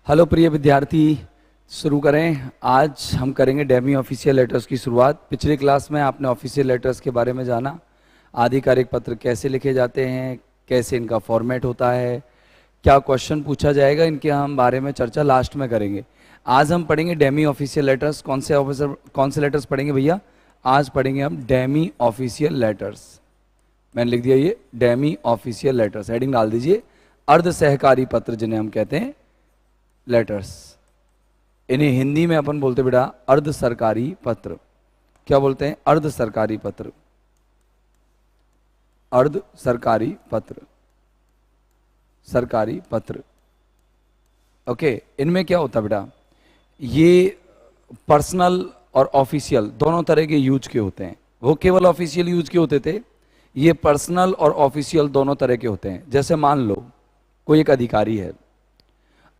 Hello प्रिय विद्यार्थी, शुरू करें। आज हम करेंगे डेमी ऑफिशियल लेटर्स की शुरुआत। पिछली क्लास में आपने ऑफिशियल लेटर्स के बारे में जाना, आधिकारिक पत्र कैसे लिखे जाते हैं, कैसे इनका फॉर्मेट होता है, क्या क्वेश्चन पूछा जाएगा, इनके हम बारे में चर्चा लास्ट में करेंगे। आज हम पढ़ेंगे डेमी ऑफिशियल लेटर्स। कौन से लेटर्स पढ़ेंगे भैया? आज पढ़ेंगे हम डेमी ऑफिशियल लेटर्स। मैंने लिख दिया ये डेमी ऑफिशियल लेटर्स, हेडिंग डाल दीजिए। अर्ध सहकारी पत्र जिन्हें हम कहते हैं लेटर्स, इन्हें हिंदी में अपन बोलते बेटा अर्ध सरकारी पत्र। क्या बोलते हैं? अर्ध सरकारी पत्र। अर्ध सरकारी पत्र, सरकारी पत्र। ओके, इनमें क्या होता बेटा, ये पर्सनल और ऑफिशियल दोनों तरह के यूज के होते हैं। वो केवल ऑफिशियल यूज के होते थे, ये पर्सनल और ऑफिशियल दोनों तरह के होते हैं। जैसे मान लो कोई एक अधिकारी है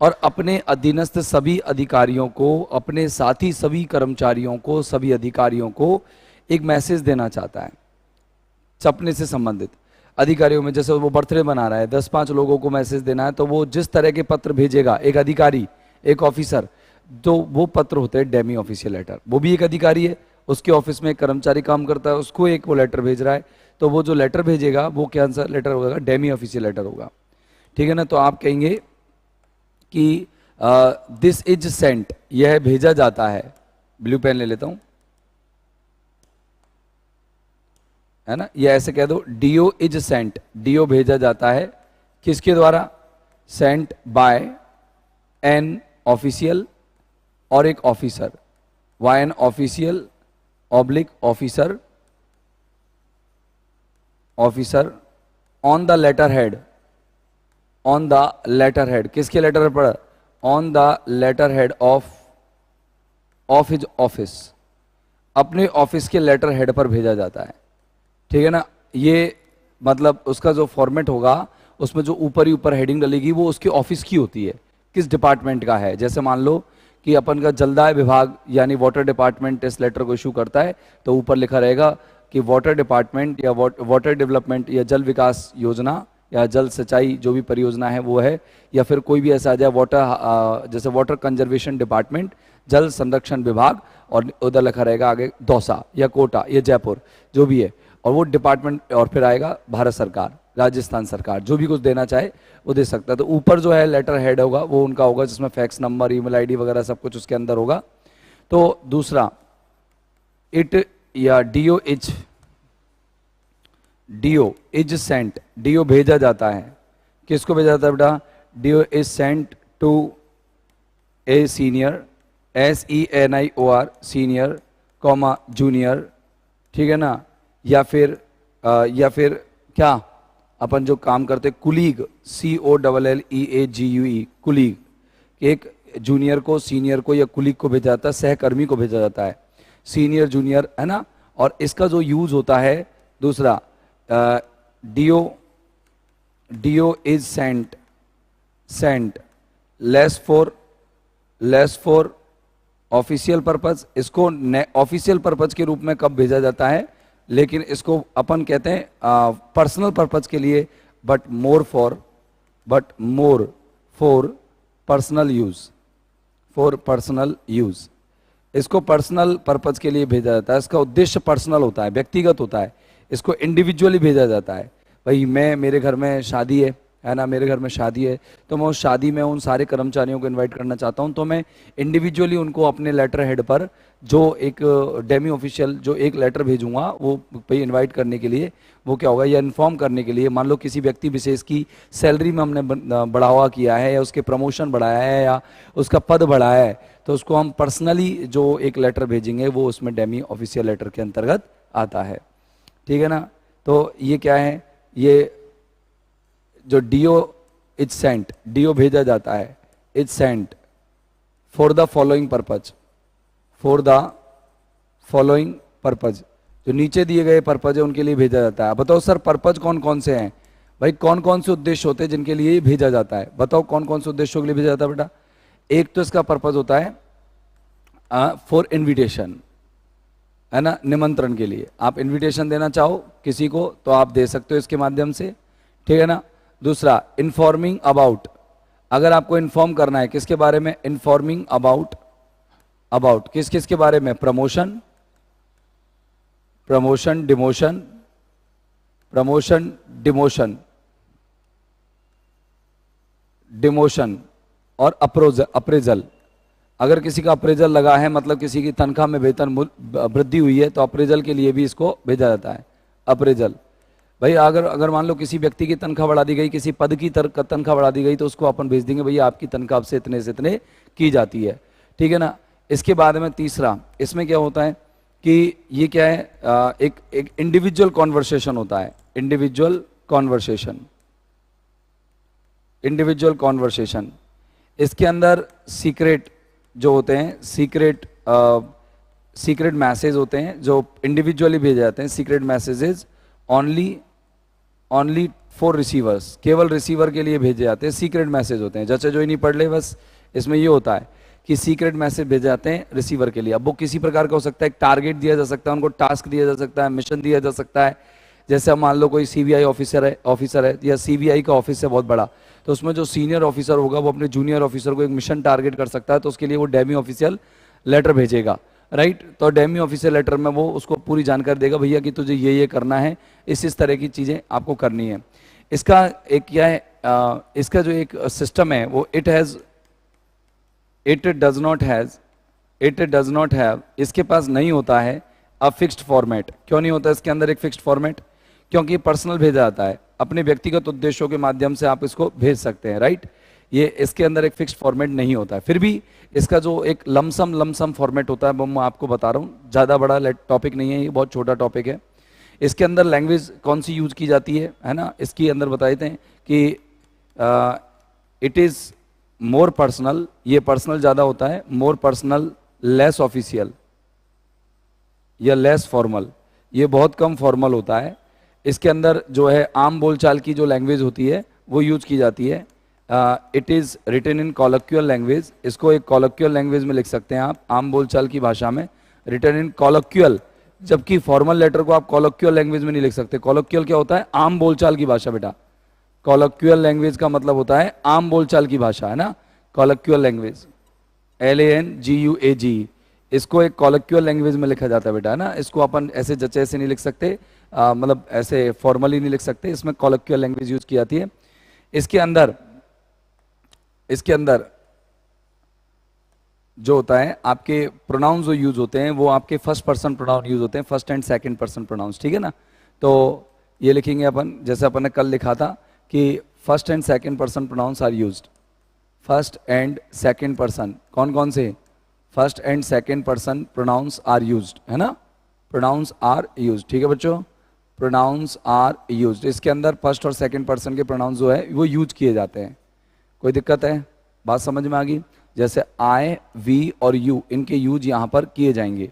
और अपने अधीनस्थ सभी अधिकारियों को, अपने साथी सभी कर्मचारियों को, सभी अधिकारियों को एक मैसेज देना चाहता है अपने से संबंधित अधिकारियों में। जैसे वो बर्थडे मना रहा है, 10-5 लोगों को मैसेज देना है, तो वो जिस तरह के पत्र भेजेगा एक अधिकारी, एक ऑफिसर, तो वो पत्र होते हैं डेमी ऑफिशियल लेटर। वो भी एक अधिकारी है, उसके ऑफिस में एक कर्मचारी काम करता है, उसको एक वो लेटर भेज रहा है, तो वो जो लेटर भेजेगा वो क्या आंसर लेटर होगा? डेमी ऑफिशियल लेटर होगा। ठीक है ना? तो आप कहेंगे कि दिस इज सेंट, यह भेजा जाता है। ब्लू पेन ले लेता हूं, है ना? यह ऐसे कह दो, डीओ इज सेंट, डीओ भेजा जाता है। किसके द्वारा? सेंट बाय एन ऑफिशियल और एक officer, why an official oblique officer, officer on the letter head, on the letter head. किसके लेटर पर? On the letter head of his office, अपने ऑफिस के लेटर हेड पर भेजा जाता है। ठीक है ना? ये मतलब उसका जो फॉर्मेट होगा, उसमें जो ऊपर ही ऊपर हेडिंग डलेगी वो उसके ऑफिस की होती है, किस डिपार्टमेंट का है। जैसे मान लो कि अपन का जलदाय विभाग यानी वाटर डिपार्टमेंट इस लेटर को इशू करता है, तो ऊपर लिखा रहेगा कि वाटर डिपार्टमेंट या वाटर डेवलपमेंट या जल विकास योजना या जल सिंचाई जो भी परियोजना है वो है, या फिर कोई भी ऐसा आ जाए वाटर, जैसे वाटर कंजर्वेशन डिपार्टमेंट, जल संरक्षण विभाग, और उधर लिखा रहेगा आगे दौसा या कोटा या जयपुर जो भी है, और वो डिपार्टमेंट, और फिर आएगा भारत सरकार, राजस्थान सरकार, जो भी कुछ देना चाहे वो दे सकता है। तो ऊपर जो है लेटर हेड होगा वो उनका होगा, जिसमें फैक्स नंबर, ईमेल आईडी वगैरह सब कुछ उसके अंदर होगा। तो दूसरा, इट या डीओ इज सेंट, डीओ भेजा जाता है। किसको भेजा जाता है बेटा? DO is sent to a senior, SENIOR senior, comma junior. ठीक है ना? या फिर क्या अपन जो काम करते कुलीग, COLLEAGUE, कुलीग। एक जूनियर को, सीनियर को या कुलीग को भेजा जाता है, सहकर्मी को भेजा जाता है, सीनियर जूनियर, है ना? और इसका जो यूज होता है दूसरा, DO is sent less for official purpose. इसको ऑफिशियल पर्पज के रूप में कब भेजा जाता है? लेकिन इसको अपन कहते हैं पर्सनल पर्पज के लिए, but more for personal use, इसको पर्सनल पर्पज के लिए भेजा जाता है। इसका उद्देश्य पर्सनल होता है, व्यक्तिगत होता है। इसको इंडिविजुअली भेजा जाता है। भाई मेरे घर में शादी है ना, मेरे घर में शादी है, तो मैं उस शादी में उन सारे कर्मचारियों को इनवाइट करना चाहता हूं, तो मैं इंडिविजुअली उनको अपने लेटर हेड पर जो एक डेमी ऑफिशियल जो एक लेटर भेजूंगा वो भाई इनवाइट करने के लिए, वो क्या होगा, या इन्फॉर्म करने के लिए। मान लो किसी व्यक्ति विशेष की सैलरी में हमने बढ़ावा किया है, या उसके प्रमोशन बढ़ाया है, या उसका पद बढ़ाया है, तो उसको हम पर्सनली जो एक लेटर भेजेंगे वो उसमें डेमी ऑफिशियल लेटर के अंतर्गत आता है। ठीक है ना? तो ये क्या है, ये जो डीओ इज सेंट, डीओ भेजा जाता है, is sent for the following purpose, जो नीचे दिए गए पर्पज है उनके लिए भेजा जाता है। बताओ सर पर्पज कौन कौन से हैं? भाई कौन कौन से उद्देश्य होते हैं जिनके लिए भेजा जाता है? बताओ कौन कौन से उद्देश्यों के लिए भेजा जाता है बेटा? एक तो इसका पर्पज होता है फॉर इन्विटेशन, है ना, निमंत्रण के लिए। आप इन्विटेशन देना चाहो किसी को तो आप दे सकते हो इसके माध्यम से। ठीक है ना? दूसरा, इन्फॉर्मिंग अबाउट, अगर आपको इन्फॉर्म करना है किसके बारे में, इन्फॉर्मिंग अबाउट, अबाउट किस किस के बारे में, promotion, promotion demotion, promotion demotion, demotion और अप्रेजल। अगर किसी का अप्रेजल लगा है, मतलब किसी की तनख्वाह में वेतन वृद्धि हुई है, तो अप्रेजल के लिए भी इसको भेजा जाता है, अप्रेजल। भाई अगर अगर मान लो किसी व्यक्ति की तनख्वाह बढ़ा दी गई, किसी पद की तनख्वाह बढ़ा दी गई, तो उसको अपन भेज देंगे भैया आपकी तनख्वाह से इतने की जाती है, ठीक है ना। इसके बाद में तीसरा, इसमें क्या होता है कि ये क्या है, एक इंडिविजुअल कॉन्वर्सेशन होता है, इंडिविजुअल कॉन्वर्सेशन, इंडिविजुअल कॉन्वर्सेशन। इसके अंदर सीक्रेट जो होते हैं, सीक्रेट मैसेज होते हैं जो इंडिविजुअली भेजे जाते हैं, secret messages only for receivers, केवल रिसीवर के लिए भेजे जाते हैं, सीक्रेट मैसेज होते हैं। जैसे जो ही नहीं पढ़ ले, बस इसमें ये होता है कि सीक्रेट मैसेज भेजे जाते हैं रिसीवर के लिए। अब वो किसी प्रकार का हो सकता है, एक टारगेट दिया जा सकता है, उनको टास्क दिया जा सकता है, मिशन दिया जा सकता है। जैसे मान लो कोई सीबीआई ऑफिसर है या सीबीआई का ऑफिस है बहुत बड़ा, तो उसमें जो सीनियर ऑफिसर होगा वो अपने जूनियर ऑफिसर को एक मिशन टारगेट कर सकता है, तो उसके लिए वो डेमी ऑफिशियल लेटर भेजेगा, राइट। तो डेमी ऑफिशियल लेटर में वो उसको पूरी जानकारी देगा, भैया कि तुझे ये करना है, इस तरह की चीज़ें आपको करनी है। इसका एक क्या है, इसका जो एक सिस्टम है वो इट डज नॉट हैव, इसके पास नहीं होता है अ फिक्स्ड फॉर्मेट। क्यों नहीं होता इसके अंदर एक फिक्स्ड फॉर्मेट? क्योंकि पर्सनल भेजा जाता है, अपने व्यक्तिगत उद्देश्यों के माध्यम से आप इसको भेज सकते हैं, राइट। ये इसके अंदर एक फिक्स्ड फॉर्मेट नहीं होता है। फिर भी इसका जो एक लमसम फॉर्मेट होता है वो मैं आपको बता रहा हूँ, ज़्यादा बड़ा टॉपिक नहीं है, ये बहुत छोटा टॉपिक है। इसके अंदर लैंग्वेज कौन सी यूज की जाती है ना, इसके अंदर बता देते हैं कि इट इज़ मोर पर्सनल, ये पर्सनल ज़्यादा होता है, मोर पर्सनल, लेस ऑफिशियल या लेस फॉर्मल, ये बहुत कम फॉर्मल होता है। इसके अंदर जो है आम बोलचाल की जो लैंग्वेज होती है वो यूज की जाती है। It is written in colloquial language, इसको एक कॉलोक्यूअल लैंग्वेज में लिख सकते हैं आप, आम बोलचाल की भाषा में, रिटन इन कॉलोक्यूअल। जबकि फॉर्मल लेटर को आप कॉलोक्यूअल लैंग्वेज में नहीं लिख सकते। कॉलोक्यूअल क्या होता है? आम बोलचाल की भाषा बेटा। कॉलोक्यूअल लैंग्वेज का मतलब होता है आम बोलचाल की भाषा, है ना, कॉलोक्यूअल लैंग्वेज, LANGUAG। इसको एक कॉलोक्यूअल लैंग्वेज में लिखा जाता है बेटा, है ना। इसको अपन ऐसे जैसे ऐसे नहीं लिख सकते, मतलब ऐसे फॉर्मली नहीं लिख सकते, इसमें कॉलोक्यूअल लैंग्वेज यूज की जाती है। इसके अंदर जो होता है आपके प्रोनाउंस जो यूज होते हैं वो आपके फर्स्ट पर्सन प्रोनाउन यूज होते हैं, first and second person pronounce, ठीक है ना। तो ये लिखेंगे अपन, जैसे अपन ने कल लिखा था कि first and second person pronouns are used. First and second person कौन कौन से? First and second person pronouns are used, है ना, प्रोनाउंस आर यूज्ड, ठीक है बच्चों, प्रोनाउंस आर यूज्ड। इसके अंदर फर्स्ट और सेकंड पर्सन के प्रोनाउंस जो है वो यूज किए जाते हैं। कोई दिक्कत है? बात समझ में आ गई? जैसे आई, वी और यू, इनके यूज यहाँ पर किए जाएंगे,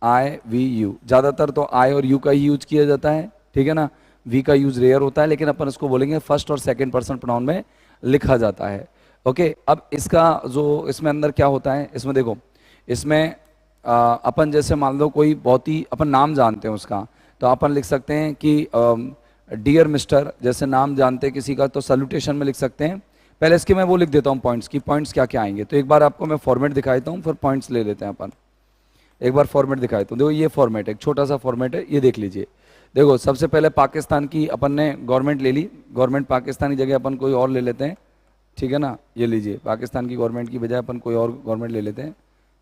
आई, वी, यू। ज़्यादातर तो आई और यू का ही यूज किया जाता है, ठीक है ना, वी का यूज रेयर होता है, लेकिन अपन इसको बोलेंगे फर्स्ट और सेकंड पर्सन प्रोनाउन में लिखा जाता है। ओके, अब इसका जो इसमें अंदर क्या होता है, इसमें देखो, इसमें अपन जैसे मान लो कोई बहुत ही अपन नाम जानते हैं उसका, तो अपन लिख सकते हैं कि डियर मिस्टर, जैसे नाम जानते हैं किसी का तो सैल्यूटेशन में लिख सकते हैं। पहले इसके मैं वो लिख देता हूँ पॉइंट्स की, पॉइंट्स क्या क्या आएंगे। तो एक बार आपको मैं फॉर्मेट दिखाता हूँ, फिर पॉइंट्स ले लेते हैं अपन। एक बार फॉर्मेट दिखाता हूँ, देखो ये फॉर्मेट है, एक छोटा सा फॉर्मेट है, ये देख लीजिए। देखो सबसे पहले पाकिस्तान की अपन ने गवर्नमेंट ले ली, गवर्नमेंट पाकिस्तान की जगह अपन कोई और ले लेते हैं, ठीक है ना। ये लीजिए, पाकिस्तान की गवर्नमेंट की बजाय अपन कोई और गवर्नमेंट ले लेते हैं।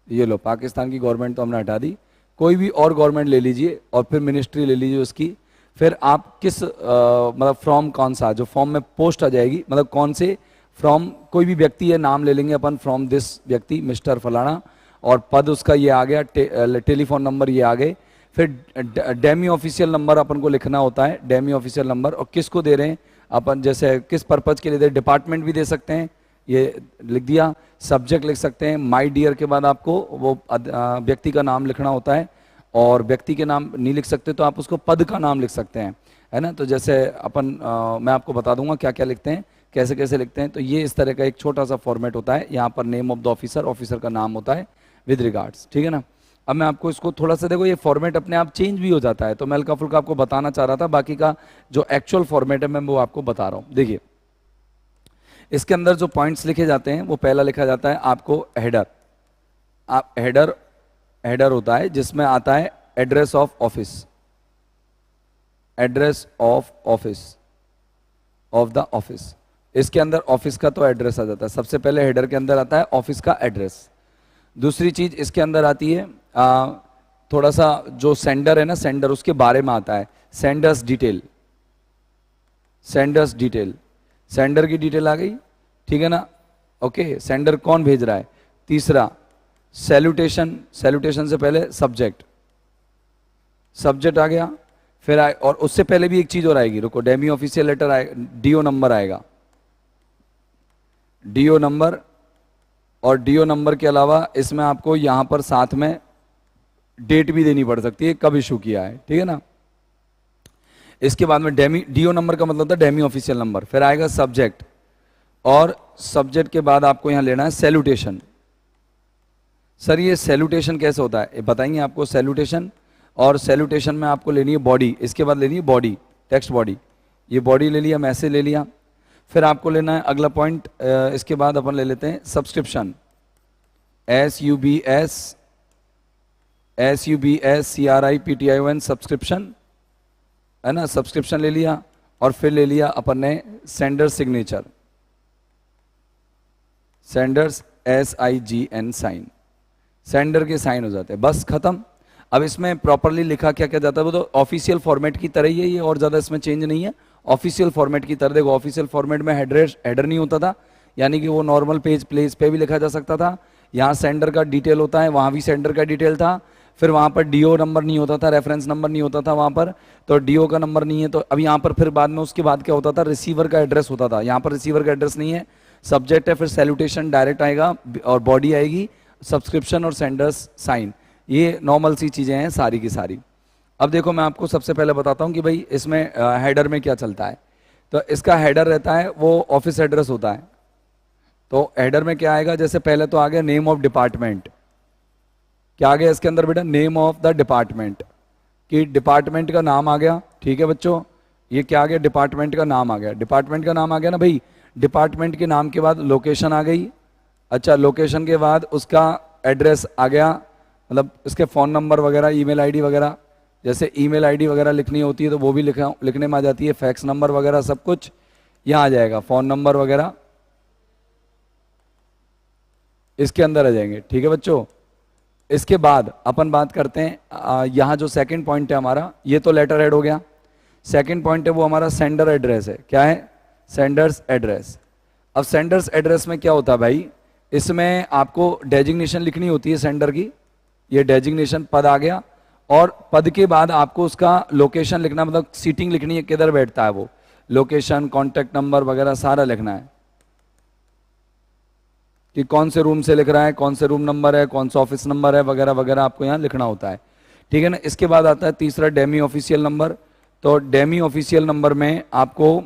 ये लो, पाकिस्तान की गवर्नमेंट तो हमने हटा दी, कोई भी और गवर्नमेंट ले लीजिए और फिर मिनिस्ट्री ले लीजिए उसकी। फिर आप किस मतलब फ्रॉम कौन सा, जो फॉर्म में पोस्ट आ जाएगी, मतलब कौन से फ्रॉम, कोई भी व्यक्ति है, नाम ले लेंगे अपन, फ्रॉम दिस व्यक्ति मिस्टर फलाना, और पद उसका ये आ गया, टेलीफोन नंबर ये आ गए। फिर डेमी ऑफिशियल नंबर अपन को लिखना होता है, डेमी ऑफिशियल नंबर, और किसको दे रहे हैं अपन, जैसे किस पर्पज के लिए दे, डिपार्टमेंट भी दे सकते हैं, ये लिख दिया। सब्जेक्ट लिख सकते हैं, माय डियर के बाद आपको वो व्यक्ति का नाम लिखना होता है, और व्यक्ति के नाम नहीं लिख सकते तो आप उसको पद का नाम लिख सकते हैं, है ना। तो जैसे अपन मैं आपको बता दूंगा क्या क्या लिखते हैं, कैसे कैसे लिखते हैं। तो ये इस तरह का एक छोटा सा फॉर्मेट होता है, यहाँ पर name of the officer, officer का नाम होता है विद रिगार्ड्स, ठीक है ना। अब मैं आपको इसको थोड़ा सा, देखो ये फॉर्मेट अपने आप चेंज भी हो जाता है, तो मैं हल्का फुल्का आपको बताना चाह रहा था, बाकी का जो एक्चुअल फॉर्मेट है मैं वो आपको बता रहा हूँ। देखिए इसके अंदर जो पॉइंट्स लिखे जाते हैं वो पहला लिखा जाता है आपको हेडर। आप हेडर हेडर होता है जिसमें आता है address of office, address of office of the office. इसके अंदर ऑफिस का तो एड्रेस आ जाता है, सबसे पहले हेडर के अंदर आता है ऑफिस का एड्रेस। दूसरी चीज इसके अंदर आती है थोड़ा सा जो सेंडर है ना, सेंडर उसके बारे में आता है, sender's detail, sender's detail, sender की डिटेल आ गई, ठीक है ना। ओके, सेंडर कौन भेज रहा है। तीसरा सैल्यूटेशन, सैल्यूटेशन से पहले सब्जेक्ट, सब्जेक्ट आ गया। फिर और उससे पहले भी एक चीज और आएगी, रुको, डेमी ऑफिशियल लेटर आएगा, डीओ नंबर आएगा, डीओ नंबर। और डीओ नंबर के अलावा इसमें आपको यहां पर साथ में डेट भी देनी पड़ सकती है, कब इशू किया है, ठीक है ना। इसके बाद में डेमी, डीओ नंबर का मतलब होता है डेमी ऑफिशियल नंबर। फिर आएगा सब्जेक्ट, और सब्जेक्ट के बाद आपको यहां लेना है सैल्यूटेशन। सर ये सैल्यूटेशन कैसे होता है, ये बताएंगे आपको सैल्यूटेशन। और सैल्यूटेशन में आपको लेनी है बॉडी, इसके बाद लेनी है बॉडी, टेक्स्ट बॉडी, ये बॉडी ले लिया, मैसेज ले लिया। फिर आपको लेना है अगला पॉइंट, इसके बाद अपन ले लेते हैं सब्सक्रिप्शन, SUBSCRIPTION, सब्सक्रिप्शन, है ना, सब्सक्रिप्शन ले लिया। और फिर ले लिया अपन ने sender signature, sender's SIGN sign, sender के साइन हो जाते हैं, बस खत्म। अब इसमें प्रॉपरली लिखा क्या क्या जाता है वो तो ऑफिशियल फॉर्मेट की तरह ही है ये, और ज्यादा इसमें चेंज नहीं है, ऑफिशियल फॉर्मेट की तरह। देखो ऑफिशियल फॉर्मेट में हेडर नहीं होता था, यानी कि वो नॉर्मल पेज प्लेस पे भी लिखा जा सकता था। यहाँ सेंडर का डिटेल होता है, वहाँ भी सेंडर का डिटेल था। फिर वहाँ पर डीओ नंबर नहीं होता था, रेफरेंस नंबर नहीं होता था वहाँ पर, तो डीओ का नंबर नहीं है। तो अब यहाँ पर फिर बाद में उसके बाद क्या होता था, रिसीवर का एड्रेस होता था, यहाँ पर रिसीवर का एड्रेस नहीं है, सब्जेक्ट है, फिर सैल्यूटेशन डायरेक्ट आएगा और बॉडी आएगी, सब्सक्रिप्शन और सेंडर्स साइन। ये नॉर्मल सी चीज़ें हैं सारी की सारी। अब देखो मैं आपको सबसे पहले बताता हूँ कि भाई इसमें हेडर में क्या चलता है। तो इसका हेडर रहता है वो ऑफिस एड्रेस होता है। तो हेडर में क्या आएगा, जैसे पहले तो आ गया नेम ऑफ डिपार्टमेंट, क्या आ गया इसके अंदर बेटा, नेम ऑफ द डिपार्टमेंट, कि डिपार्टमेंट का नाम आ गया, ठीक है बच्चों। ये क्या आ गया, डिपार्टमेंट का नाम आ गया, डिपार्टमेंट का नाम आ गया ना भाई। डिपार्टमेंट के नाम के बाद लोकेशन आ गई, अच्छा लोकेशन के बाद उसका एड्रेस आ गया, मतलब इसके फ़ोन नंबर वगैरह, ईमेल आईडी वगैरह, जैसे ईमेल आईडी वगैरह लिखनी होती है तो वो भी लिखने में आ जाती है, फैक्स नंबर वगैरह सब कुछ यहाँ आ जाएगा, फ़ोन नंबर वगैरह इसके अंदर आ जाएंगे, ठीक है बच्चों। इसके बाद अपन बात करते हैं यहाँ जो सेकंड पॉइंट है हमारा, ये तो लेटर हेड हो गया। सेकंड पॉइंट है वो हमारा सेंडर एड्रेस है, क्या है, सेंडर्स एड्रेस। अब सेंडर्स एड्रेस में क्या होता है भाई, इसमें आपको डेजिग्नेशन लिखनी होती है सेंडर की, ये डेजिग्नेशन पद आ गया, और पद के बाद आपको उसका लोकेशन लिखना, मतलब सीटिंग लिखनी है, किधर बैठता है वो, लोकेशन, कॉन्टैक्ट नंबर वगैरह सारा लिखना है, कि कौन से रूम से लिख रहा है, कौन से रूम नंबर है, कौन सा ऑफिस नंबर है वगैरह वगैरह आपको यहाँ लिखना होता है, ठीक है ना। इसके बाद आता है तीसरा डेमी ऑफिशियल नंबर। तो डेमी ऑफिशियल नंबर में आपको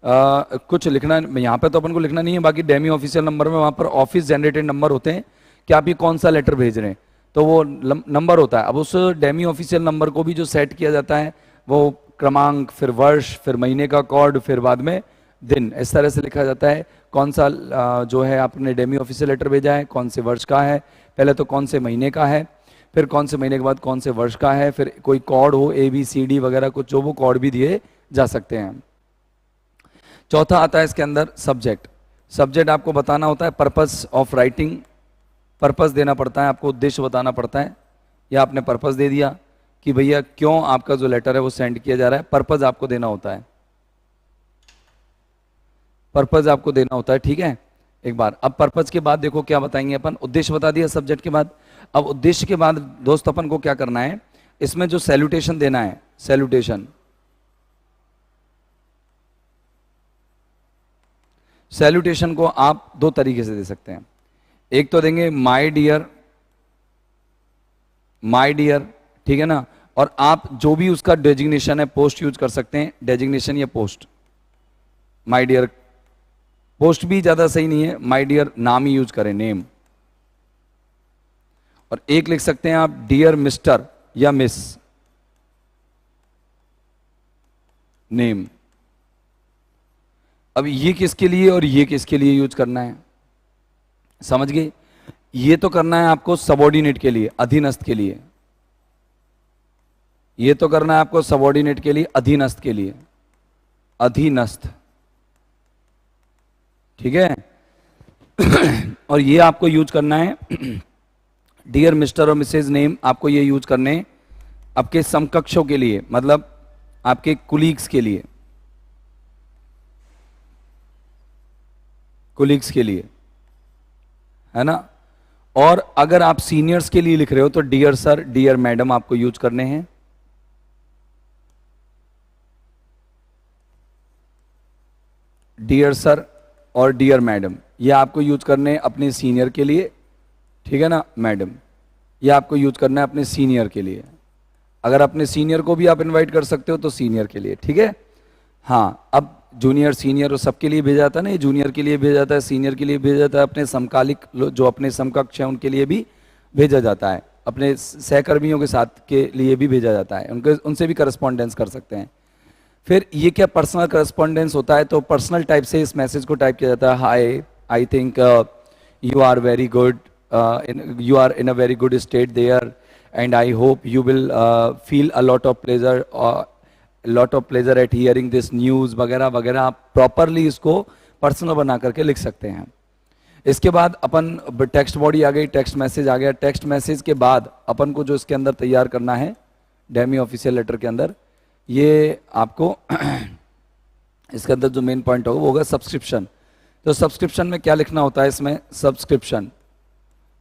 कुछ लिखना, यहाँ पे तो अपन को लिखना नहीं है, बाकी डेमी ऑफिशियल नंबर में वहाँ पर ऑफिस जनरेटेड नंबर होते हैं कि आप ये कौन सा लेटर भेज रहे हैं, तो वो नंबर होता है। अब उस डेमी ऑफिशियल नंबर को भी जो सेट किया जाता है वो क्रमांक, फिर वर्ष, फिर महीने का कोड, फिर बाद में दिन, इस तरह से लिखा जाता है कौन सा जो है आपने डेमी ऑफिशियल लेटर भेजा है, कौन से वर्ष का है, पहले तो कौन से महीने का है, फिर कौन से महीने के बाद कौन से वर्ष का है, फिर कोई कोड हो ABCD वगैरह कुछ जो, वो कोड भी दिए जा सकते हैं। चौथा आता है इसके अंदर सब्जेक्ट। सब्जेक्ट आपको बताना होता है पर्पस ऑफ राइटिंग, पर्पस देना पड़ता है आपको, उद्देश्य बताना पड़ता है, या आपने पर्पस दे दिया कि भैया क्यों आपका जो लेटर है वो सेंड किया जा रहा है, पर्पस आपको देना होता है, पर्पस आपको देना होता है, ठीक है। एक बार अब पर्पस के बाद देखो क्या बताएंगे अपन, उद्देश्य बता दिया सब्जेक्ट के बाद। अब उद्देश्य के बाद दोस्त अपन को क्या करना है, इसमें जो सैल्यूटेशन देना है, सैल्यूटेशन, सैल्यूटेशन को आप दो तरीके से दे सकते हैं। एक तो देंगे माय डियर, माय डियर, ठीक है ना। और आप जो भी उसका डेजिग्नेशन है, पोस्ट यूज कर सकते हैं, डेजिग्नेशन या पोस्ट, माय डियर, पोस्ट भी ज्यादा सही नहीं है, माय डियर नाम ही यूज करें, नेम। और एक लिख सकते हैं आप डियर मिस्टर या मिस, नेम। अब ये किसके लिए और ये किसके लिए यूज करना है, समझ गए? ये तो करना है आपको सबॉर्डिनेट के लिए, अधीनस्थ के लिए। ये तो करना है आपको सबॉर्डिनेट के लिए, अधीनस्थ के लिए, अधीनस्थ, ठीक है। और ये आपको यूज करना है डियर मिस्टर और मिसेज नेम, आपको ये यूज करने आपके समकक्षों के लिए, मतलब आपके कुलीग्स के लिए, कुलीग्स के लिए, है ना। और अगर आप सीनियर्स के लिए लिख रहे हो तो डियर सर, डियर मैडम आपको यूज करने हैं। डियर सर और डियर मैडम ये आपको यूज करने हैं अपने सीनियर के लिए, ठीक है ना मैडम। ये आपको यूज करना है अपने सीनियर के लिए। अगर अपने सीनियर को भी आप इनवाइट कर सकते हो तो सीनियर के लिए, ठीक है। हाँ, अब जूनियर सीनियर सबके लिए भेजा जाता है ना, ये जूनियर के लिए भेजा जाता है, सीनियर के लिए भेजा जाता है, अपने समकालिक जो अपने समकक्ष हैं उनके लिए भी भेजा जाता है, अपने सहकर्मियों के साथ के लिए भी भेजा जाता है, उनके उनसे भी करस्पॉन्डेंस कर सकते हैं। फिर ये क्या पर्सनल करस्पॉन्डेंस होता है, तो पर्सनल टाइप से इस मैसेज को टाइप किया जाता है, hi I think you are very good, you are in a very good state there and I hope you will feel a lot of pleasure at hearing this news वगैरह वगैरह। आप properly इसको personal बना करके लिख सकते हैं। इसके बाद अपन टेक्स्ट बॉडी आ गई, टेक्स्ट मैसेज आ गया। टेक्स्ट मैसेज के बाद अपन को जो इसके अंदर तैयार करना है डेमी ऑफिशियल लेटर के अंदर, ये आपको इसके अंदर जो मेन पॉइंट होगा वो होगा सब्सक्रिप्शन। तो सब्सक्रिप्शन में क्या लिखना होता है, इसमें सब्सक्रिप्शन,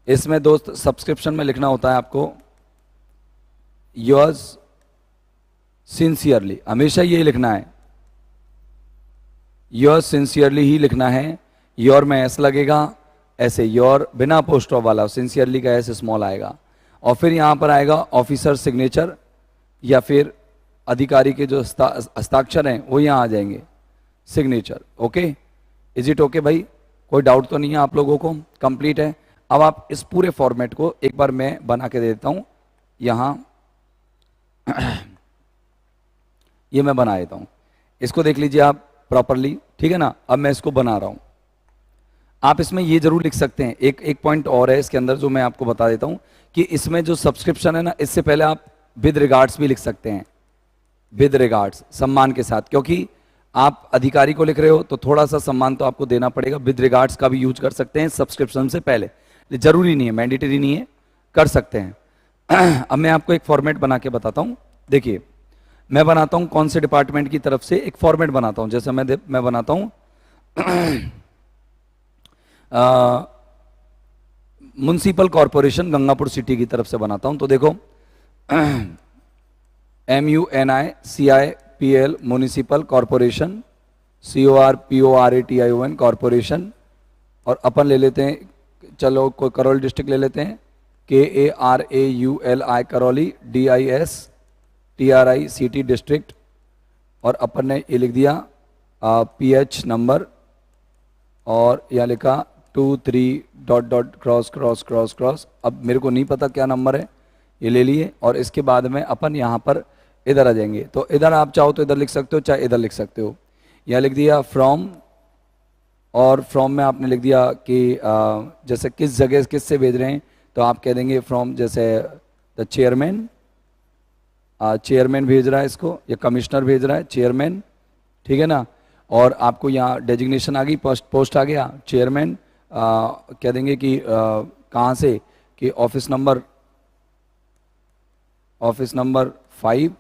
इसमें दोस्त सब्सक्रिप्शन में लिखना होता है आपको योर्स सिंसियरली, हमेशा ये लिखना है, योर्स सिंसियरली ही लिखना है। योर में एस लगेगा, ऐसे योर बिना पोस्ट ऑफ वाला, सिंसियरली का एस स्मॉल आएगा। और फिर यहाँ पर आएगा ऑफिसर सिग्नेचर या फिर अधिकारी के जो हस्ताक्षर हैं वो यहाँ आ जाएंगे, signature. Okay, is it okay भाई? कोई डाउट तो नहीं है आप लोगों को? कंप्लीट है। अब आप इस पूरे फॉर्मेट को एक बार मैं बना के दे देता हूं यहां ये मैं बना देता हूं, इसको देख लीजिए आप प्रॉपरली, ठीक है ना। अब मैं इसको बना रहा हूं, आप इसमें ये जरूर लिख सकते हैं। एक पॉइंट और है इसके अंदर जो मैं आपको बता देता हूं कि इसमें जो सब्सक्रिप्शन है ना, इससे पहले आप विद रिगार्ड्स भी लिख सकते हैं, विद रिगार्ड्स, सम्मान के साथ, क्योंकि आप अधिकारी को लिख रहे हो तो थोड़ा सा सम्मान तो आपको देना पड़ेगा। विद रिगार्ड्स का भी यूज कर सकते हैं सब्सक्रिप्शन से पहले, जरूरी नहीं है, मैंडेटरी नहीं है, कर सकते हैं। अब मैं आपको एक फॉर्मेट बना के बताता हूं। देखिए मैं बनाता हूं कौन से डिपार्टमेंट की तरफ से एक फॉर्मेट बनाता हूं, जैसे मैं बनाता हूं म्युनिसिपल कॉरपोरेशन गंगापुर सिटी की तरफ से बनाता हूं। तो देखो MUNICIPL municipal corporation, CORPORATION corporation, और अपन ले लेते हैं, चलो कोई करौली डिस्ट्रिक्ट ले लेते हैं, KARAULI करौली, DISTRICT डिस्ट्रिक्ट, और अपन ने ये लिख दिया PH नंबर, और यह लिखा 2 3 dot dot cross cross cross cross. अब मेरे को नहीं पता क्या नंबर है, ये ले लिए। और इसके बाद में अपन यहाँ पर इधर आ जाएंगे, तो इधर आप चाहो तो इधर लिख सकते हो, चाहे इधर लिख सकते हो। यहाँ लिख दिया फ्रॉम, और फ्रॉम में आपने लिख दिया कि जैसे किस जगह किस से भेज रहे हैं, तो आप कह देंगे फ्रॉम, जैसे द चेयरमैन, चेयरमैन भेज रहा है इसको, या कमिश्नर भेज रहा है, चेयरमैन, ठीक है ना। और आपको यहाँ डेजिग्नेशन आ गई, पोस्ट आ गया चेयरमैन, कह देंगे कि कहाँ से, कि ऑफिस नंबर 5,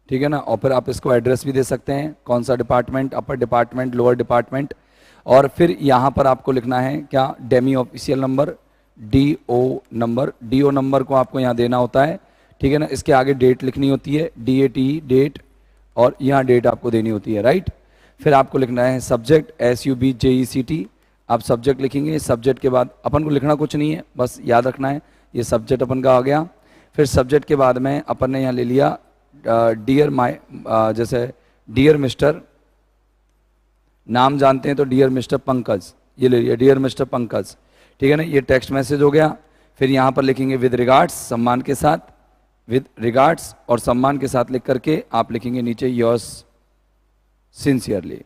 ठीक है ना। और फिर आप इसको एड्रेस भी दे सकते हैं, कौन सा डिपार्टमेंट, अपर डिपार्टमेंट, लोअर डिपार्टमेंट। और फिर यहाँ पर आपको लिखना है क्या, Demi official number, DO number, DO number को आपको यहाँ देना होता है, ठीक है ना। इसके आगे डेट लिखनी होती है, DAT डेट, और यहाँ डेट आपको देनी होती है, राइट। फिर आपको लिखना है सब्जेक्ट, SUBJECT, आप सब्जेक्ट लिखेंगे। सब्जेक्ट के बाद अपन को लिखना कुछ नहीं है, बस याद रखना है ये सब्जेक्ट अपन का आ गया। फिर सब्जेक्ट के बाद में अपन ने यहाँ ले लिया डियर माई, जैसे डियर मिस्टर, नाम जानते हैं तो डियर मिस्टर पंकज, ये ले लिया डियर मिस्टर पंकज, ठीक है ना। ये टेक्स्ट मैसेज हो गया। फिर यहाँ पर लिखेंगे विद रिगार्ड्स, सम्मान के साथ, विद रिगार्ड्स और सम्मान के साथ लिख करके आप लिखेंगे नीचे योर्स सिंसियरली,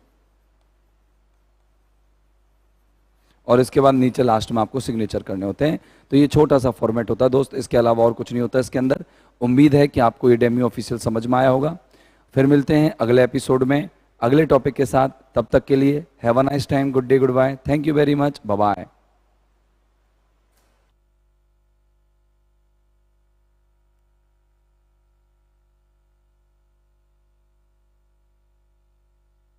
और इसके बाद नीचे लास्ट में आपको सिग्नेचर करने होते हैं। तो ये छोटा सा फॉर्मेट होता है दोस्त, इसके अलावा और कुछ नहीं होता इसके अंदर। उम्मीद है कि आपको ये डेमी ऑफिशियल समझ में आया होगा। फिर मिलते हैं अगले एपिसोड में अगले टॉपिक के साथ। तब तक के लिए have a nice time, good day, goodbye, thank you very much, bye bye.